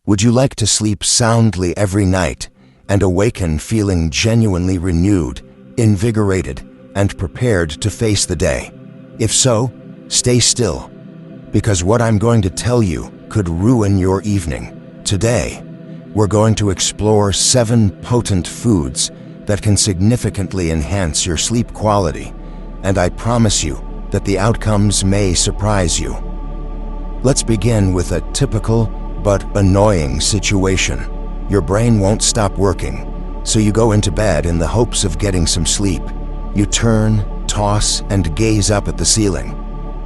Would you like to sleep soundly every night and awaken feeling genuinely renewed, invigorated, and prepared to face the day? If so, stay still, because what I'm going to tell you could ruin your evening. Today, we're going to explore 7 potent foods that can significantly enhance your sleep quality, and I promise you that the outcomes may surprise you. Let's begin with a typical but annoying situation. Your brain won't stop working, so you go into bed in the hopes of getting some sleep. You turn, toss, and gaze up at the ceiling.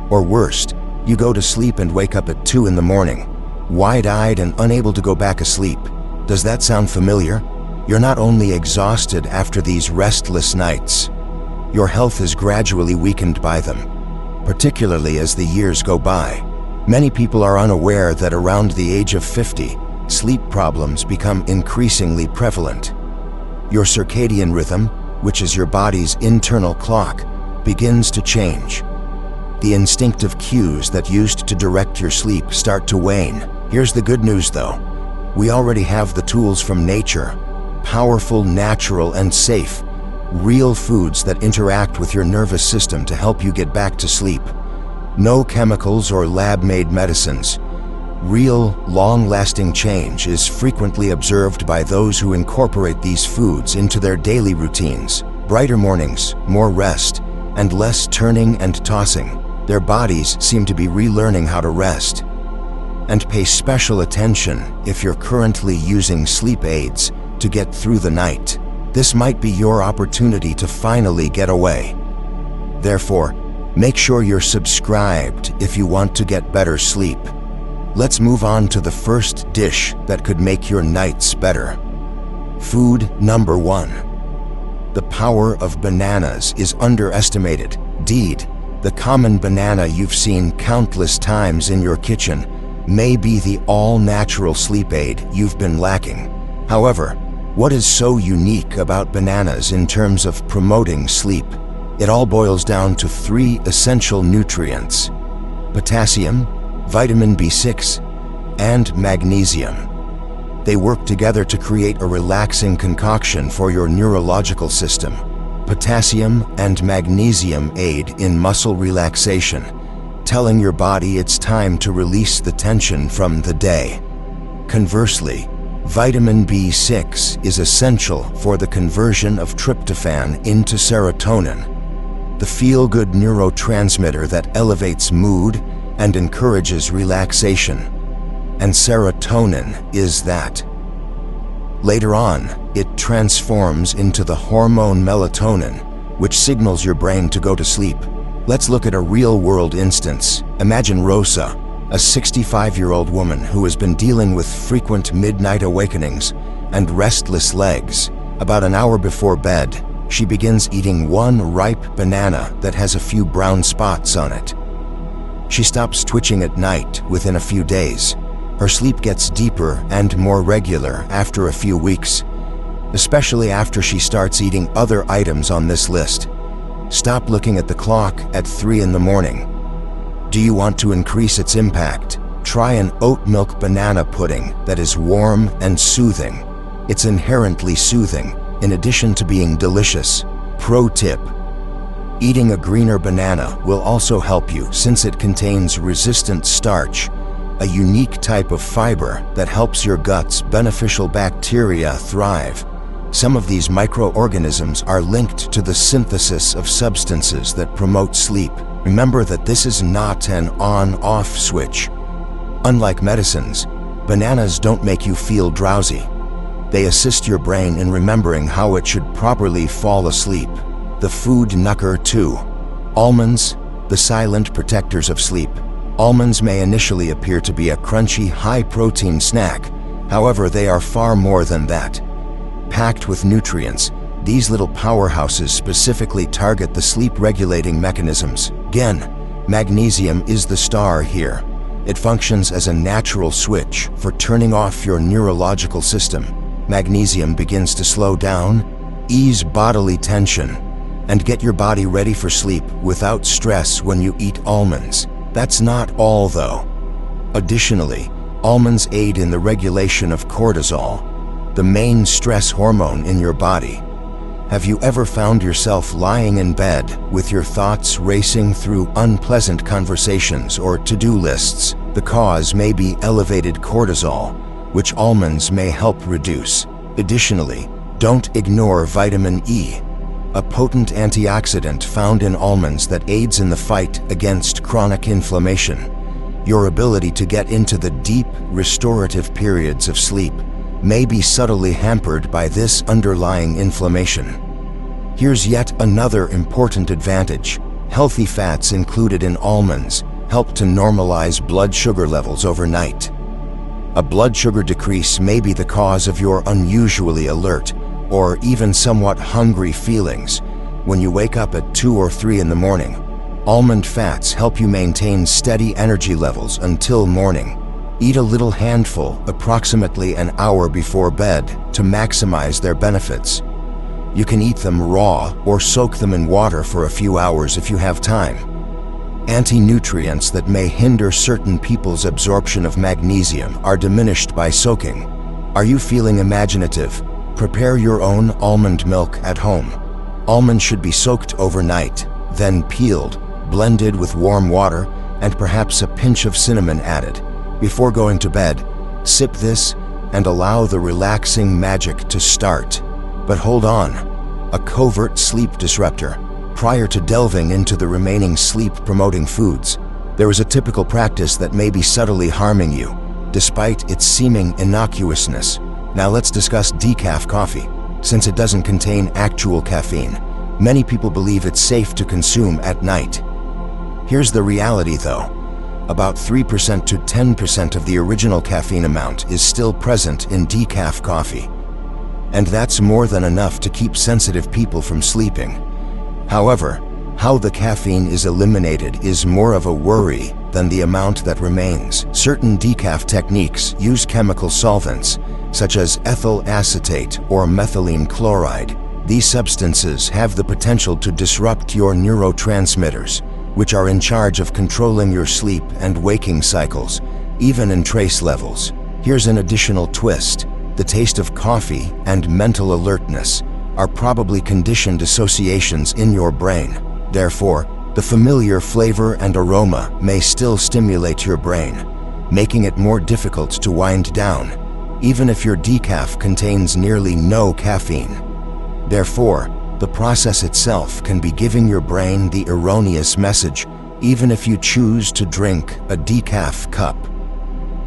Or worst, you go to sleep and wake up at 2 in the morning, wide-eyed and unable to go back asleep. Does that sound familiar? You're not only exhausted after these restless nights, your health is gradually weakened by them, particularly as the years go by. Many people are unaware that around the age of 50, sleep problems become increasingly prevalent. Your circadian rhythm, which is your body's internal clock, begins to change. The instinctive cues that used to direct your sleep start to wane. Here's the good news though. We already have the tools from nature, powerful, natural, and safe, real foods that interact with your nervous system to help you get back to sleep. No chemicals or lab-made medicines. Real, long-lasting change is frequently observed by those who incorporate these foods into their daily routines. Brighter mornings, more rest, and less turning and tossing. Their bodies seem to be relearning how to rest. And pay special attention if you're currently using sleep aids to get through the night. This might be your opportunity to finally get away. Therefore, make sure you're subscribed if you want to get better sleep. Let's move on to the first dish that could make your nights better. Food number 1. The power of bananas is underestimated. Indeed, the common banana you've seen countless times in your kitchen may be the all-natural sleep aid you've been lacking. However, what is so unique about bananas in terms of promoting sleep? It all boils down to 3 essential nutrients: potassium, vitamin B6, and magnesium. They work together to create a relaxing concoction for your neurological system. Potassium and magnesium aid in muscle relaxation, telling your body it's time to release the tension from the day. Conversely, vitamin B6 is essential for the conversion of tryptophan into serotonin, the feel-good neurotransmitter that elevates mood and encourages relaxation. And serotonin is that. Later on, it transforms into the hormone melatonin, which signals your brain to go to sleep. Let's look at a real-world instance. Imagine Rosa, a 65-year-old woman who has been dealing with frequent midnight awakenings and restless legs. About an hour before bed, she begins eating one ripe banana that has a few brown spots on it. She stops twitching at night within a few days. Her sleep gets deeper and more regular after a few weeks, especially after she starts eating other items on this list. Stop looking at the clock at 3 in the morning. Do you want to increase its impact? Try an oat milk banana pudding that is warm and soothing. It's inherently soothing, in addition to being delicious. Pro tip: eating a greener banana will also help you since it contains resistant starch, a unique type of fiber that helps your gut's beneficial bacteria thrive. Some of these microorganisms are linked to the synthesis of substances that promote sleep. Remember that this is not an on-off switch. Unlike medicines, bananas don't make you feel drowsy. They assist your brain in remembering how it should properly fall asleep. The food number 2. Almonds, the silent protectors of sleep. Almonds may initially appear to be a crunchy, high-protein snack. However, they are far more than that. Packed with nutrients, these little powerhouses specifically target the sleep-regulating mechanisms. Again, magnesium is the star here. It functions as a natural switch for turning off your neurological system. Magnesium begins to slow down, ease bodily tension, and get your body ready for sleep without stress when you eat almonds. That's not all though. Additionally, Almonds aid in the regulation of cortisol, the main stress hormone in your body. Have you ever found yourself lying in bed with your thoughts racing through unpleasant conversations or to-do lists? The cause may be elevated cortisol, which almonds may help reduce. Additionally, don't ignore vitamin E, a potent antioxidant found in almonds that aids in the fight against chronic inflammation. Your ability to get into the deep, restorative periods of sleep may be subtly hampered by this underlying inflammation. Here's yet another important advantage. Healthy fats included in almonds help to normalize blood sugar levels overnight. A blood sugar decrease may be the cause of your unusually alert or even somewhat hungry feelings when you wake up at 2 or 3 in the morning. Almond fats help you maintain steady energy levels until morning. Eat a little handful approximately an hour before bed to maximize their benefits. You can eat them raw or soak them in water for a few hours if you have time. Anti-nutrients that may hinder certain people's absorption of magnesium are diminished by soaking. Are you feeling imaginative? Prepare your own almond milk at home. Almonds should be soaked overnight, then peeled, blended with warm water, and perhaps a pinch of cinnamon added. Before going to bed, sip this and allow the relaxing magic to start. But hold on, a covert sleep disruptor. Prior to delving into the remaining sleep-promoting foods, there is a typical practice that may be subtly harming you, despite its seeming innocuousness. Now let's discuss decaf coffee. Since it doesn't contain actual caffeine, many people believe it's safe to consume at night. Here's the reality though. About 3% to 10% of the original caffeine amount is still present in decaf coffee. And that's more than enough to keep sensitive people from sleeping. However, how the caffeine is eliminated is more of a worry than the amount that remains. Certain decaf techniques use chemical solvents, such as ethyl acetate or methylene chloride. These substances have the potential to disrupt your neurotransmitters, which are in charge of controlling your sleep and waking cycles, even in trace levels. Here's an additional twist. The taste of coffee and mental alertness are probably conditioned associations in your brain. Therefore, the familiar flavor and aroma may still stimulate your brain, making it more difficult to wind down, even if your decaf contains nearly no caffeine. Therefore, the process itself can be giving your brain the erroneous message, even if you choose to drink a decaf cup.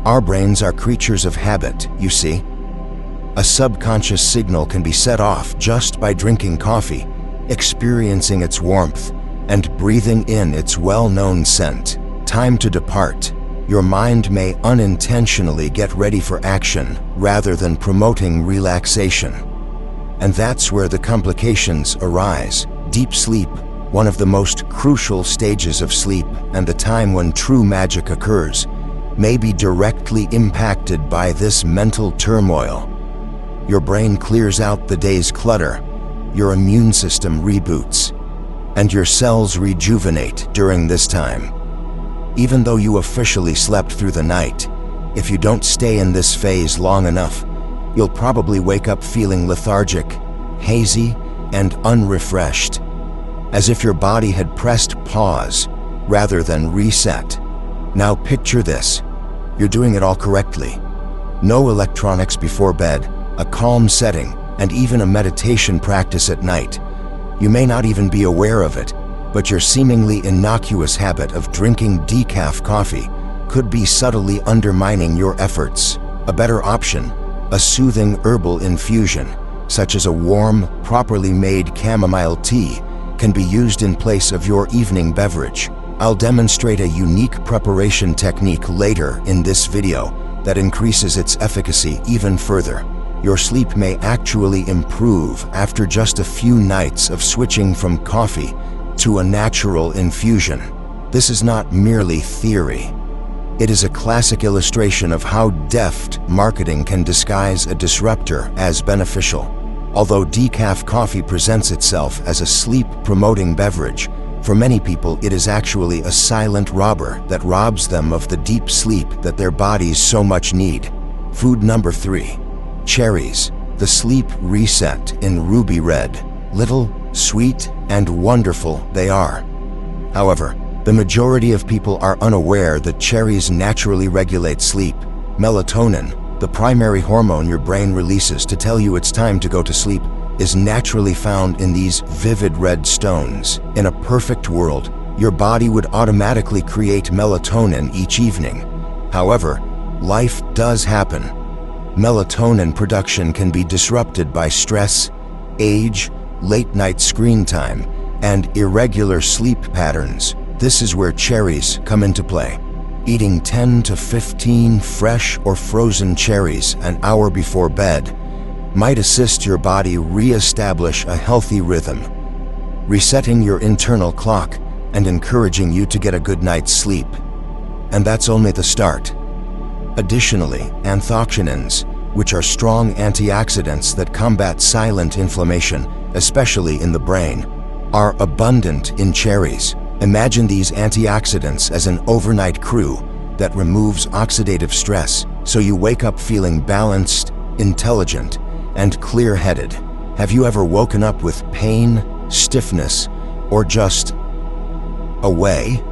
Our brains are creatures of habit, you see. A subconscious signal can be set off just by drinking coffee, experiencing its warmth, and breathing in its well-known scent. Time to depart. Your mind may unintentionally get ready for action rather than promoting relaxation. And that's where the complications arise. Deep sleep, one of the most crucial stages of sleep and the time when true magic occurs, may be directly impacted by this mental turmoil. Your brain clears out the day's clutter, your immune system reboots, and your cells rejuvenate during this time. Even though you officially slept through the night, if you don't stay in this phase long enough, you'll probably wake up feeling lethargic, hazy, and unrefreshed, as if your body had pressed pause rather than reset. Now picture this. You're doing it all correctly. No electronics before bed, a calm setting, and even a meditation practice at night. You may not even be aware of it, but your seemingly innocuous habit of drinking decaf coffee could be subtly undermining your efforts. A better option, a soothing herbal infusion, such as a warm, properly made chamomile tea, can be used in place of your evening beverage. I'll demonstrate a unique preparation technique later in this video that increases its efficacy even further. Your sleep may actually improve after just a few nights of switching from coffee to a natural infusion. This is not merely theory. It is a classic illustration of how deft marketing can disguise a disruptor as beneficial. Although decaf coffee presents itself as a sleep-promoting beverage, For many people, it is actually a silent robber that robs them of the deep sleep that their bodies so much need. Food number 3. Cherries, the sleep reset in ruby red. Little, sweet, and wonderful they are. However, the majority of people are unaware that cherries naturally regulate sleep. Melatonin, the primary hormone your brain releases to tell you it's time to go to sleep, is naturally found in these vivid red stones. In a perfect world, your body would automatically create melatonin each evening. However, life does happen. Melatonin production can be disrupted by stress, age, late-night screen time, and irregular sleep patterns. This is where cherries come into play. Eating 10 to 15 fresh or frozen cherries an hour before bed might assist your body re-establish a healthy rhythm, resetting your internal clock and encouraging you to get a good night's sleep. And that's only the start. Additionally, anthocyanins, which are strong antioxidants that combat silent inflammation, especially in the brain, are abundant in cherries. Imagine these antioxidants as an overnight crew that removes oxidative stress, so you wake up feeling balanced, intelligent, and clear-headed. Have you ever woken up with pain, stiffness, or just away?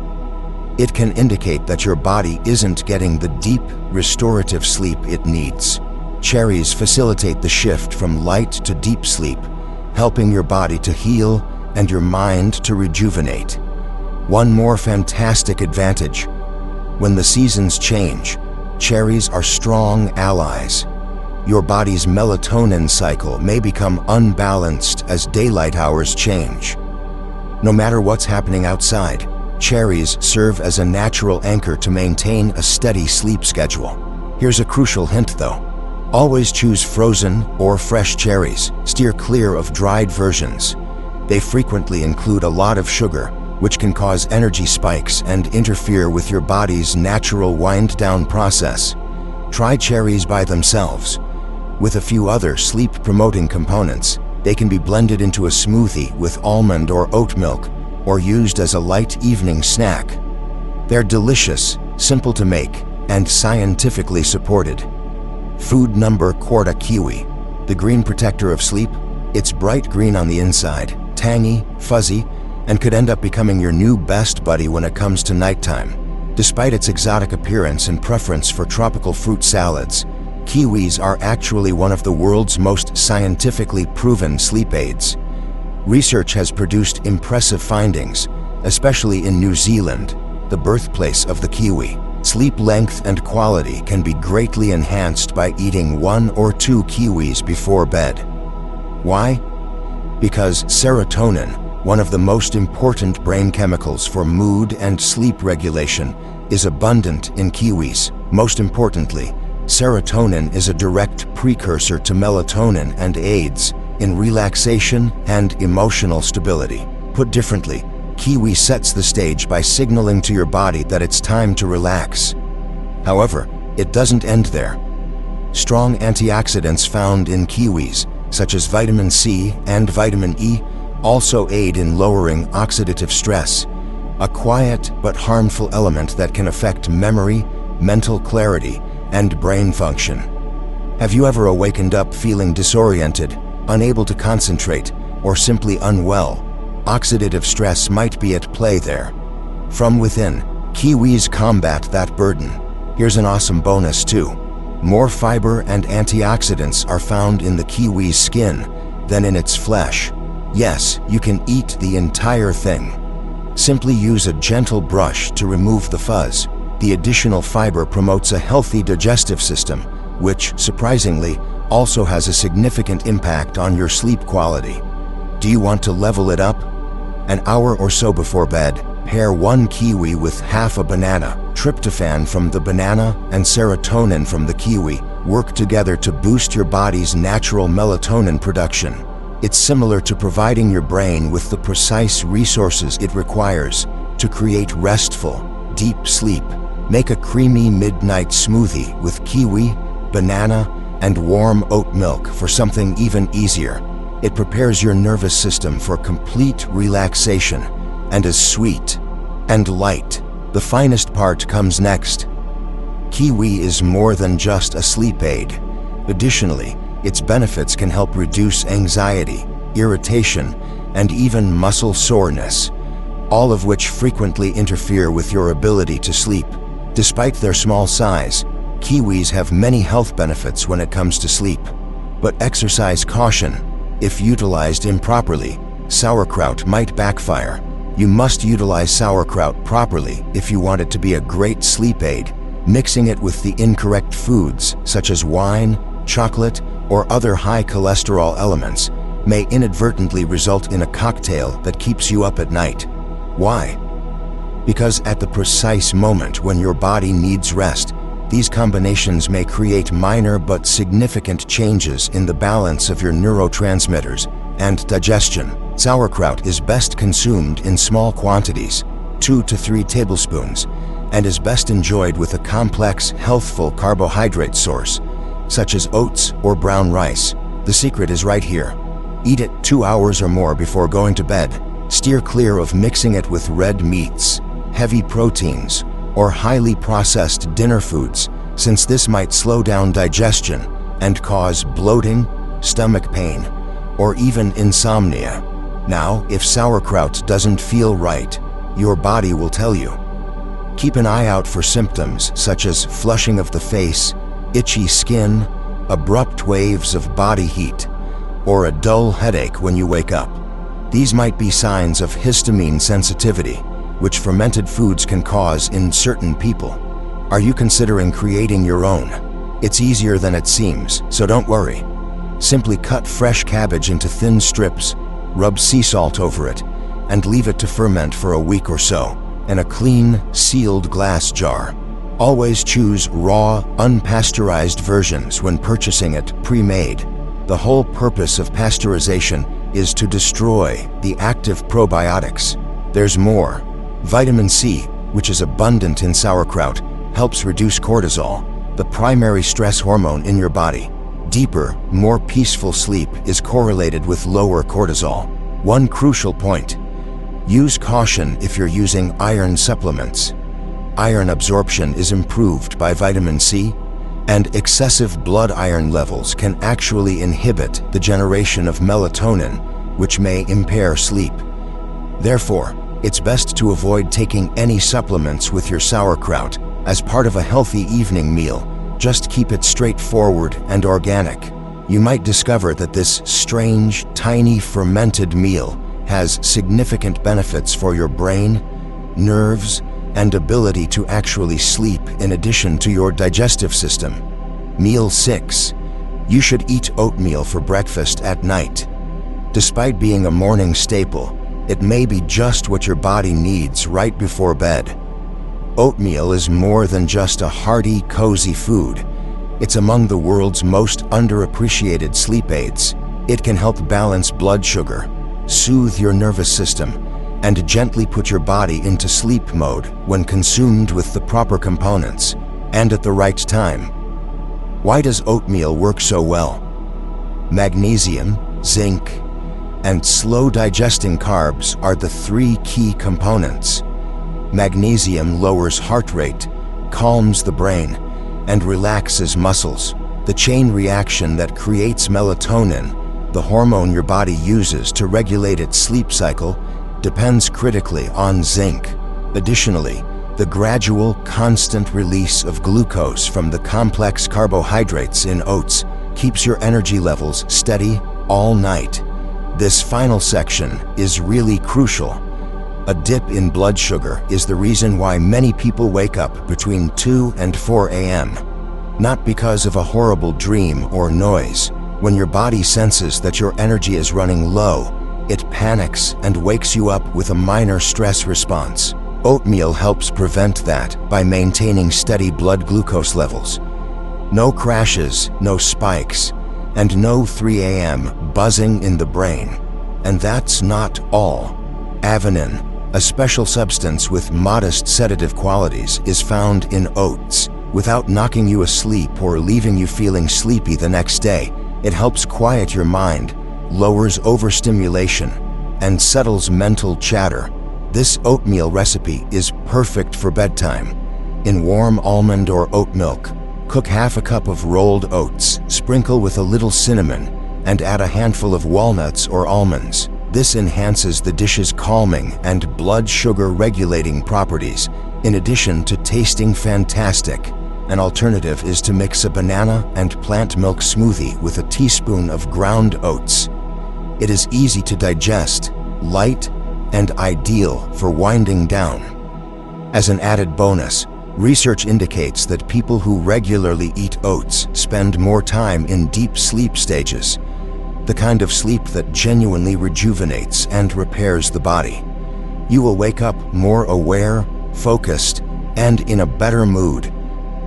It can indicate that your body isn't getting the deep, restorative sleep it needs. Cherries facilitate the shift from light to deep sleep, helping your body to heal and your mind to rejuvenate. One more fantastic advantage: when the seasons change, cherries are strong allies. Your body's melatonin cycle may become unbalanced as daylight hours change. No matter what's happening outside, cherries serve as a natural anchor to maintain a steady sleep schedule. Here's a crucial hint though. Always choose frozen or fresh cherries. Steer clear of dried versions. They frequently include a lot of sugar, which can cause energy spikes and interfere with your body's natural wind-down process. Try cherries by themselves. With a few other sleep-promoting components, they can be blended into a smoothie with almond or oat milk, or used as a light evening snack. They're delicious, simple to make, and scientifically supported. Food number 4. Kiwi, the green protector of sleep. It's bright green on the inside, tangy, fuzzy, and could end up becoming your new best buddy when it comes to nighttime. Despite its exotic appearance and preference for tropical fruit salads, kiwis are actually one of the world's most scientifically proven sleep aids. Research has produced impressive findings, especially in New Zealand, the birthplace of the kiwi. Sleep length and quality can be greatly enhanced by eating 1 or 2 kiwis before bed. Why? Because serotonin, one of the most important brain chemicals for mood and sleep regulation, is abundant in kiwis. Most importantly, serotonin is a direct precursor to melatonin and aids in relaxation and emotional stability. Put differently, kiwi sets the stage by signaling to your body that it's time to relax. However, it doesn't end there. Strong antioxidants found in kiwis, such as vitamin C and vitamin E, also aid in lowering oxidative stress, a quiet but harmful element that can affect memory, mental clarity, and brain function. Have you ever awakened up feeling disoriented, unable to concentrate, or simply unwell? Oxidative stress might be at play there. From within, kiwis combat that burden. Here's an awesome bonus too. More fiber and antioxidants are found in the kiwi's skin than in its flesh. Yes, you can eat the entire thing. Simply use a gentle brush to remove the fuzz. The additional fiber promotes a healthy digestive system, which, surprisingly, also has a significant impact on your sleep quality. Do you want to level it up? An hour or so before bed, pair 1 kiwi with half a banana. Tryptophan from the banana and serotonin from the kiwi work together to boost your body's natural melatonin production. It's similar to providing your brain with the precise resources it requires to create restful, deep sleep. Make a creamy midnight smoothie with kiwi, banana, and warm oat milk for something even easier. It prepares your nervous system for complete relaxation and is sweet and light. The finest part comes next. Kiwi is more than just a sleep aid. Additionally, its benefits can help reduce anxiety, irritation, and even muscle soreness, all of which frequently interfere with your ability to sleep. Despite their small size, kiwis have many health benefits when it comes to sleep. But exercise caution. If utilized improperly, sauerkraut might backfire. You must utilize sauerkraut properly if you want it to be a great sleep aid. Mixing it with the incorrect foods, such as wine, chocolate, or other high cholesterol elements, may inadvertently result in a cocktail that keeps you up at night. Why? Because at the precise moment when your body needs rest, these combinations may create minor but significant changes in the balance of your neurotransmitters and digestion. Sauerkraut is best consumed in small quantities, 2 to 3 tablespoons, and is best enjoyed with a complex, healthful carbohydrate source, such as oats or brown rice. The secret is right here. Eat it 2 hours or more before going to bed. Steer clear of mixing it with red meats, heavy proteins, or highly processed dinner foods, since this might slow down digestion and cause bloating, stomach pain, or even insomnia. Now, if sauerkraut doesn't feel right, your body will tell you. Keep an eye out for symptoms such as flushing of the face, itchy skin, abrupt waves of body heat, or a dull headache when you wake up. These might be signs of histamine sensitivity, which fermented foods can cause in certain people. Are you considering creating your own? It's easier than it seems, so don't worry. Simply cut fresh cabbage into thin strips, rub sea salt over it, and leave it to ferment for a week or so in a clean, sealed glass jar. Always choose raw, unpasteurized versions when purchasing it pre-made. The whole purpose of pasteurization is to destroy the active probiotics. There's more. Vitamin C, which is abundant in sauerkraut, helps reduce cortisol, the primary stress hormone in your body. Deeper, more peaceful sleep is correlated with lower cortisol. One crucial point: use caution if you're using iron supplements. Iron absorption is improved by vitamin C, and excessive blood iron levels can actually inhibit the generation of melatonin, which may impair sleep. Therefore, it's best to avoid taking any supplements with your sauerkraut as part of a healthy evening meal. Just keep it straightforward and organic. You might discover that this strange, tiny fermented meal has significant benefits for your brain, nerves, and ability to actually sleep in addition to your digestive system. Meal 6. You should eat oatmeal for breakfast at night. Despite being a morning staple, it may be just what your body needs right before bed. Oatmeal is more than just a hearty, cozy food. It's among the world's most underappreciated sleep aids. It can help balance blood sugar, soothe your nervous system, and gently put your body into sleep mode when consumed with the proper components and at the right time. Why does oatmeal work so well? Magnesium, zinc, and slow-digesting carbs are the 3 key components. Magnesium lowers heart rate, calms the brain, and relaxes muscles. The chain reaction that creates melatonin, the hormone your body uses to regulate its sleep cycle, depends critically on zinc. Additionally, the gradual, constant release of glucose from the complex carbohydrates in oats keeps your energy levels steady all night. This final section is really crucial. A dip in blood sugar is the reason why many people wake up between 2 and 4 a.m. Not because of a horrible dream or noise. When your body senses that your energy is running low, it panics and wakes you up with a minor stress response. Oatmeal helps prevent that by maintaining steady blood glucose levels. No crashes, no spikes, and no 3 a.m. buzzing in the brain. And that's not all. Avenin, a special substance with modest sedative qualities, is found in oats. Without knocking you asleep or leaving you feeling sleepy the next day, it helps quiet your mind, lowers overstimulation, and settles mental chatter. This oatmeal recipe is perfect for bedtime. In warm almond or oat milk, cook half a cup of rolled oats, sprinkle with a little cinnamon, and add a handful of walnuts or almonds. This enhances the dish's calming and blood sugar regulating properties, in addition to tasting fantastic. An alternative is to mix a banana and plant milk smoothie with a teaspoon of ground oats. It is easy to digest, light, and ideal for winding down. As an added bonus, research indicates that people who regularly eat oats spend more time in deep sleep stages, the kind of sleep that genuinely rejuvenates and repairs the body. You will wake up more aware, focused, and in a better mood,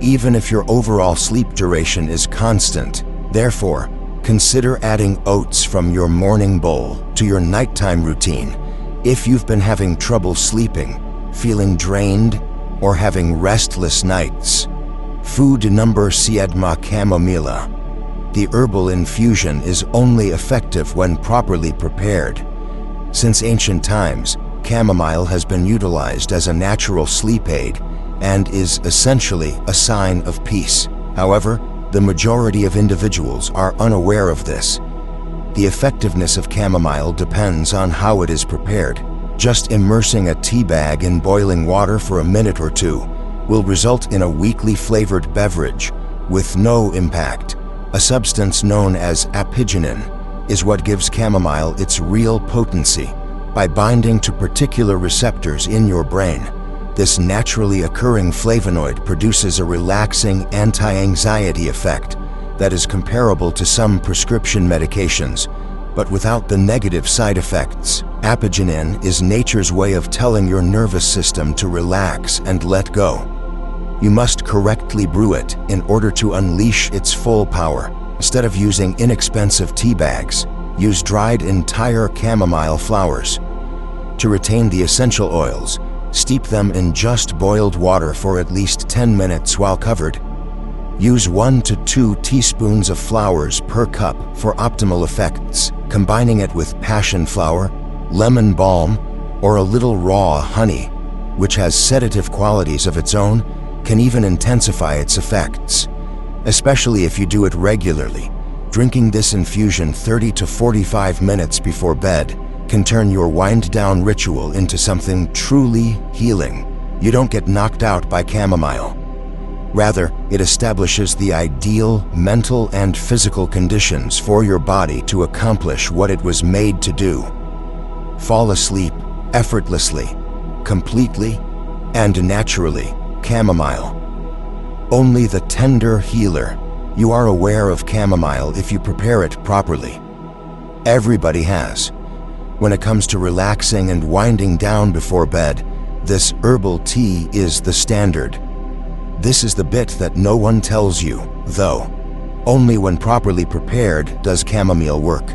even if your overall sleep duration is constant. Therefore, consider adding oats from your morning bowl to your nighttime routine if you've been having trouble sleeping, feeling drained, or having restless nights. Food number 7: chamomilla. The herbal infusion is only effective when properly prepared. Since ancient times, chamomile has been utilized as a natural sleep aid and is essentially a sign of peace. However, the majority of individuals are unaware of this. The effectiveness of chamomile depends on how it is prepared. Just immersing a tea bag in boiling water for a minute or two will result in a weakly flavored beverage with no impact. A substance known as apigenin is what gives chamomile its real potency. By binding to particular receptors in your brain, this naturally occurring flavonoid produces a relaxing anti-anxiety effect that is comparable to some prescription medications, but without the negative side effects. Apigenin is nature's way of telling your nervous system to relax and let go. You must correctly brew it in order to unleash its full power. Instead of using inexpensive tea bags, use dried entire chamomile flowers. To retain the essential oils, steep them in just boiled water for at least 10 minutes while covered. Use 1 to 2 teaspoons of flowers per cup for optimal effects. Combining it with passion flower, lemon balm, or a little raw honey, which has sedative qualities of its own, can even intensify its effects. Especially if you do it regularly, drinking this infusion 30 to 45 minutes before bed can turn your wind-down ritual into something truly healing. You don't get knocked out by chamomile. Rather, it establishes the ideal mental and physical conditions for your body to accomplish what it was made to do. Fall asleep effortlessly, completely, and naturally. Chamomile. Only the tender healer. You are aware of chamomile if you prepare it properly. Everybody has. When it comes to relaxing and winding down before bed, this herbal tea is the standard. This is the bit that no one tells you, though. Only when properly prepared does chamomile work.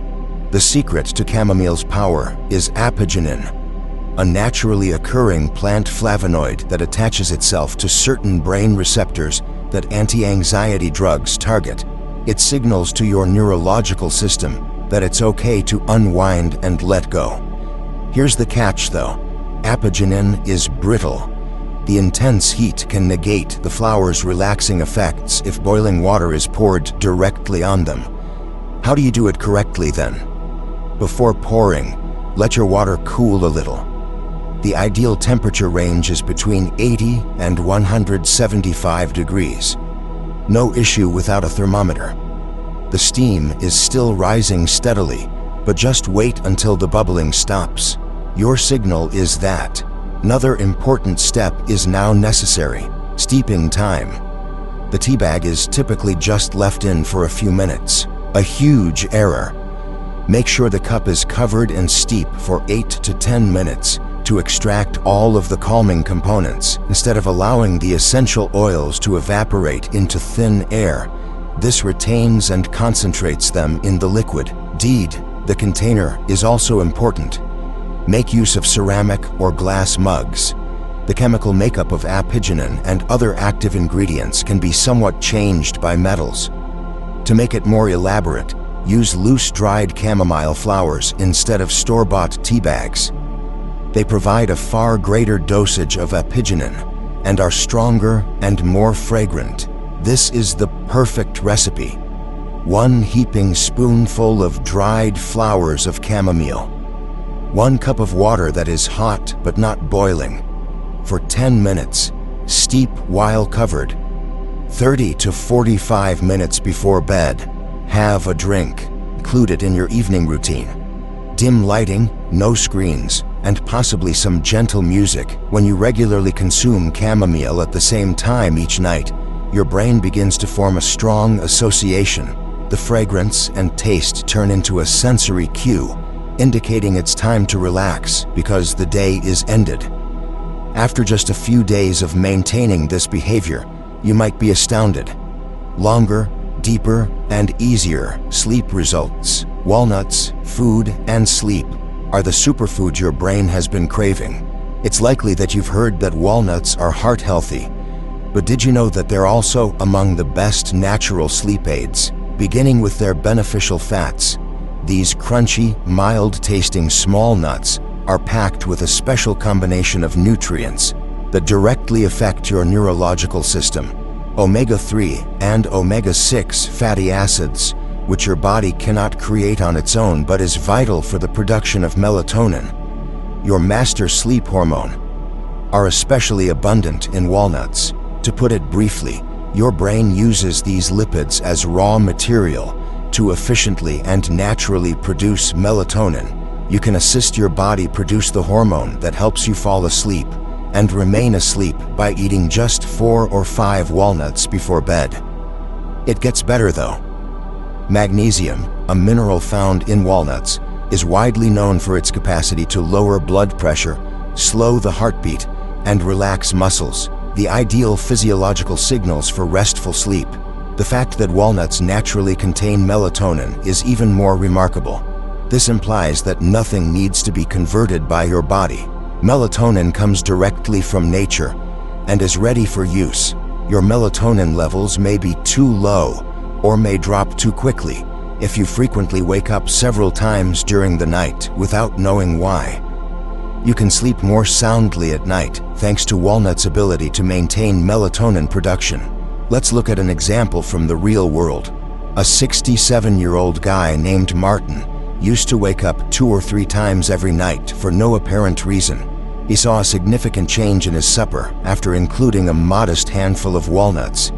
The secret to chamomile's power is apigenin, a naturally occurring plant flavonoid that attaches itself to certain brain receptors that anti-anxiety drugs target. It signals to your neurological system that it's okay to unwind and let go. Here's the catch though. Apigenin is brittle. The intense heat can negate the flower's relaxing effects if boiling water is poured directly on them. How do you do it correctly then? Before pouring, let your water cool a little. The ideal temperature range is between 80 and 175 degrees. No issue without a thermometer. The steam is still rising steadily, but just wait until the bubbling stops. Your signal is that. Another important step is now necessary: steeping time. The tea bag is typically just left in for a few minutes. A huge error. Make sure the cup is covered and steep for 8 to 10 minutes to extract all of the calming components. Instead of allowing the essential oils to evaporate into thin air, this retains and concentrates them in the liquid. Indeed, the container is also important. Make use of ceramic or glass mugs. The chemical makeup of apigenin and other active ingredients can be somewhat changed by metals. To make it more elaborate, use loose dried chamomile flowers instead of store-bought tea bags. They provide a far greater dosage of epigenin and are stronger and more fragrant. This is the perfect recipe. 1 heaping spoonful of dried flowers of chamomile. 1 cup of water that is hot but not boiling. For 10 minutes, steep while covered. 30 to 45 minutes before bed, have a drink. Include it in your evening routine. Dim lighting, no screens, and possibly some gentle music. When you regularly consume chamomile at the same time each night, your brain begins to form a strong association. The fragrance and taste turn into a sensory cue, indicating it's time to relax because the day is ended. After just a few days of maintaining this behavior, you might be astounded. Longer, deeper, and easier sleep results. Walnuts, food, and sleep are the superfoods your brain has been craving. It's likely that you've heard that walnuts are heart healthy, but did you know that they're also among the best natural sleep aids? Beginning with their beneficial fats, these crunchy, mild-tasting small nuts are packed with a special combination of nutrients that directly affect your neurological system. Omega-3 and omega-6 fatty acids, which your body cannot create on its own but is vital for the production of melatonin, your master sleep hormone, are especially abundant in walnuts. To put it briefly, your brain uses these lipids as raw material to efficiently and naturally produce melatonin. You can assist your body produce the hormone that helps you fall asleep and remain asleep by eating just 4 or 5 walnuts before bed. It gets better though. Magnesium, a mineral found in walnuts, is widely known for its capacity to lower blood pressure, slow the heartbeat, and relax muscles, the ideal physiological signals for restful sleep. The fact that walnuts naturally contain melatonin is even more remarkable. This implies that nothing needs to be converted by your body. Melatonin comes directly from nature and is ready for use. Your melatonin levels may be too low or may drop too quickly if you frequently wake up several times during the night without knowing why. You can sleep more soundly at night thanks to walnuts' ability to maintain melatonin production. Let's look at an example from the real world. A 67-year-old guy named Martin used to wake up 2 or 3 times every night for no apparent reason. He saw a significant change in his supper after including a modest handful of walnuts.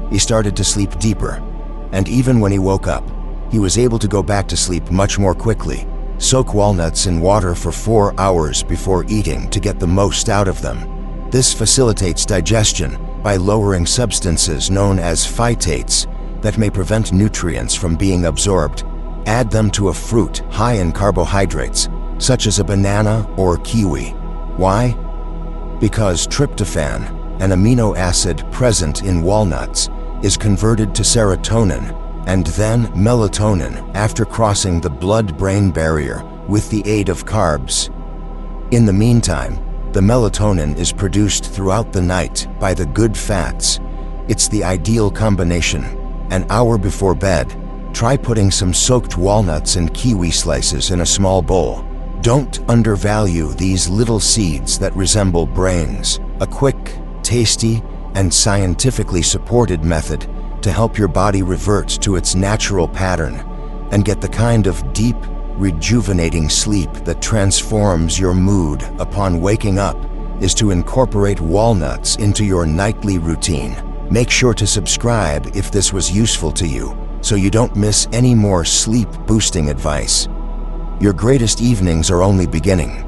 He started to sleep deeper, and even when he woke up, he was able to go back to sleep much more quickly. Soak walnuts in water for 4 hours before eating to get the most out of them. This facilitates digestion by lowering substances known as phytates that may prevent nutrients from being absorbed. Add them to a fruit high in carbohydrates, such as a banana or kiwi. Why? Because tryptophan, an amino acid present in walnuts, is converted to serotonin and then melatonin after crossing the blood-brain barrier with the aid of carbs. In the meantime, the melatonin is produced throughout the night by the good fats. It's the ideal combination. An hour before bed, try putting some soaked walnuts and kiwi slices in a small bowl. Don't undervalue these little seeds that resemble brains. A quick, tasty, and scientifically supported method to help your body revert to its natural pattern and get the kind of deep, rejuvenating sleep that transforms your mood upon waking up is to incorporate walnuts into your nightly routine. Make sure to subscribe if this was useful to you, so you don't miss any more sleep-boosting advice. Your greatest evenings are only beginning.